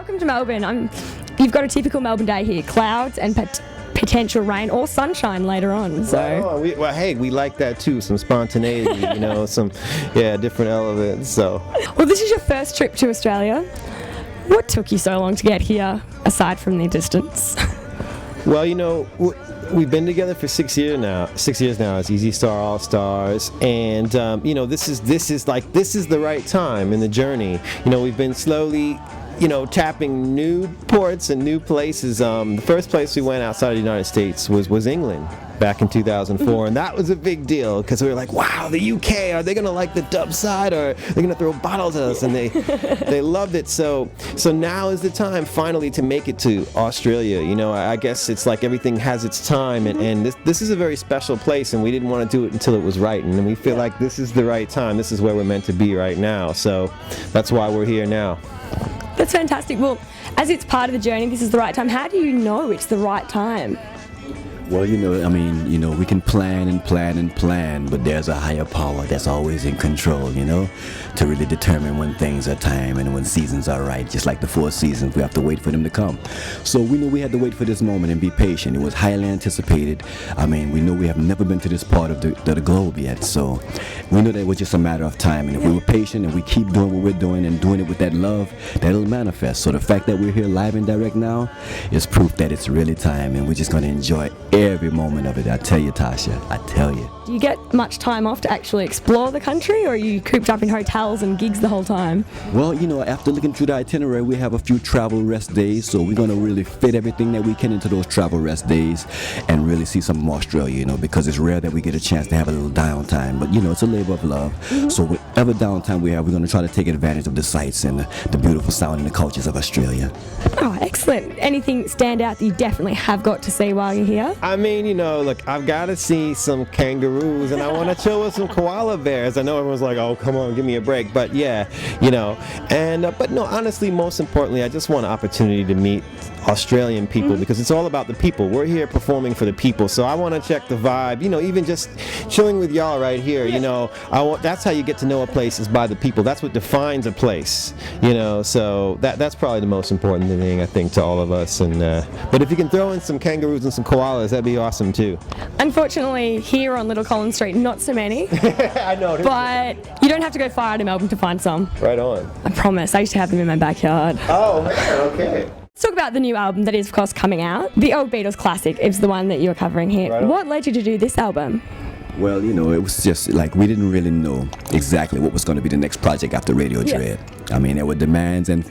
Welcome to Melbourne. You've got a typical Melbourne day here. Clouds and potential rain or sunshine later on. So. Hey, we like that too. Some spontaneity, different elements. So. Well, this is your first trip to Australia. What took you so long to get here, aside from the distance? Well, we've been together for 6 years now. 6 years now as Easy Star All Stars, and this is the right time in the journey. We've been slowly, tapping new ports and new places. The first place we went outside of the United States was England back in 2004, and that was a big deal because we were like, wow, the UK, are they gonna like the dub side, or are they gonna throw bottles at us? And they loved it. So now is the time finally to make it to Australia. I guess it's like everything has its time, and this is a very special place, and we didn't want to do it until it was right, and we feel like this is the right time. This is where we're meant to be right now. So that's why we're here now. That's fantastic. Well, as it's part of the journey, this is the right time. How do you know it's the right time? Well, we can plan and plan and plan, but there's a higher power that's always in control, to really determine when things are time and when seasons are right. Just like the 4 seasons, we have to wait for them to come. So we knew we had to wait for this moment and be patient. It was highly anticipated. We know we have never been to this part of the globe yet, so we knew that it was just a matter of time. And if we were patient and we keep doing what we're doing and doing it with that love, that'll manifest. So the fact that we're here live and direct now is proof that it's really time, and we're just going to enjoy every moment of it. I tell you, Tasha, I tell you. Do you get much time off to actually explore the country, or are you cooped up in hotels and gigs the whole time? Well, after looking through the itinerary, we have a few travel rest days, so we're going to really fit everything that we can into those travel rest days and really see some of Australia, because it's rare that we get a chance to have a little downtime, but it's a labor of love. So whatever downtime we have, we're going to try to take advantage of the sights and the beautiful sound and the cultures of Australia. Oh, excellent. Anything stand out that you definitely have got to see while you're here? Look, I've got to see some kangaroos, and I want to chill with some koala bears. I know everyone's like, oh, come on, give me a break. But yeah, but no, honestly, most importantly, I just want an opportunity to meet Australian people, because it's all about the people. We're here performing for the people, so I want to check the vibe. Even just chilling with y'all right here. That's how you get to know a place, is by the people. That's what defines a place. So that's probably the most important thing, I think, to all of us. And but if you can throw in some kangaroos and some koalas, that'd be awesome too. Unfortunately, here on Little Collins Street, not so many. I know. But you don't have to go far out of Melbourne to find some. Right on. I promise. I used to have them in my backyard. Oh, man, okay. Let's talk about the new album that is, of course, coming out. The old Beatles classic is the one that you're covering here. Right on. What led you to do this album? Well, it was just like we didn't really know exactly what was going to be the next project after Radio Dread. There were demands, and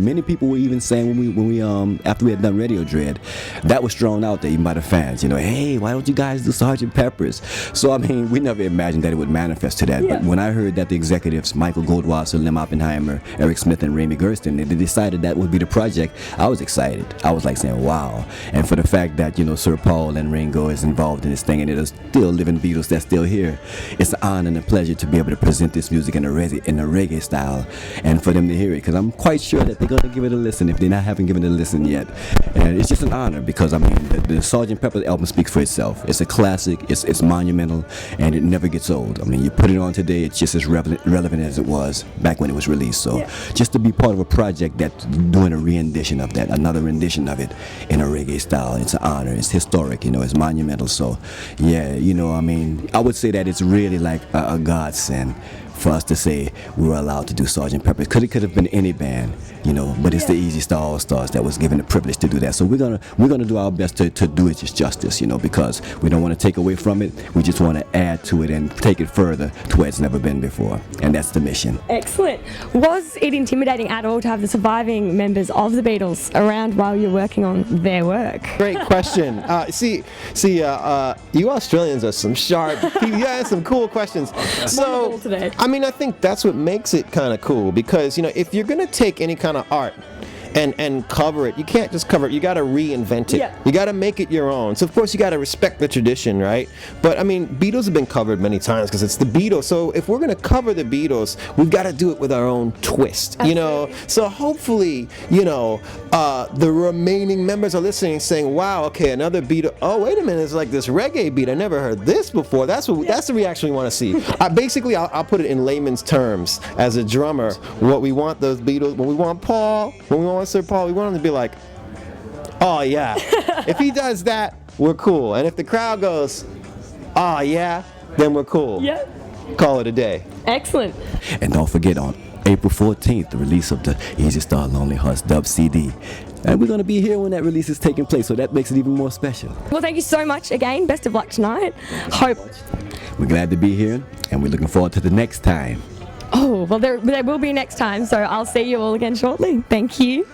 many people were even saying when we after we had done Radio Dread, that was thrown out there even by the fans. Hey, why don't you guys do Sgt Pepper's? So we never imagined that it would manifest to that. Yeah. But when I heard that the executives, Michael Goldwasser, Lem Oppenheimer, Eric Smith, and Ramy Gersten, they decided that would be the project, I was excited. I was like saying, wow. And for the fact that Sir Paul and Ringo is involved in this thing, and it is still living Beatles that's still here, it's an honor and a pleasure to be able to present this music in a reggae style, and for them to hear it, because I'm quite sure that they're going to give it a listen if they haven't given it a listen yet. And it's just an honor, because the Sgt Pepper album speaks for itself. It's a classic, it's monumental, and it never gets old. You put it on today, it's just as relevant as it was back when it was released. So just to be part of a project that's doing a rendition of that, another rendition of it in a reggae style, it's an honor. It's historic, it's monumental. So yeah, I would say that it's really like a godsend for us to say we were allowed to do Sgt Pepper. It could have been any band, but it's the Easy Star All Stars that was given the privilege to do that. So we're gonna do our best to do it just justice, because we don't want to take away from it. We just want to add to it and take it further to where it's never been before, and that's the mission. Excellent. Was it intimidating at all to have the surviving members of the Beatles around while you're working on their work? Great question. You Australians are some sharp people. You ask some cool questions. So today. I think that's what makes it kind of cool, because if you're gonna take any kind of art and cover it, you can't just cover it. You got to reinvent it. You got to make it your own. So of course you got to respect the tradition, right? But Beatles have been covered many times because it's the Beatles. So if we're gonna cover the Beatles, we've got to do it with our own twist. So hopefully the remaining members are listening, saying, "Wow, okay, another Beatle. Oh, wait a minute, it's like this reggae beat. I never heard this before." That's the reaction we want to see. I'll put it in layman's terms as a drummer. What we want those Beatles, when we want Paul, when we want want Sir Paul, we want him to be like, oh yeah. If he does that, we're cool. And if the crowd goes, oh yeah, then we're cool. Yep. Call it a day. Excellent. And don't forget, on April 14th, the release of the Easy Star Lonely Hearts dub CD. And we're going to be here when that release is taking place, so that makes it even more special. Well, thank you so much again. Best of luck tonight. Hope. We're glad to be here, and we're looking forward to the next time. Oh, well, there will be next time, so I'll see you all again shortly. Thank you.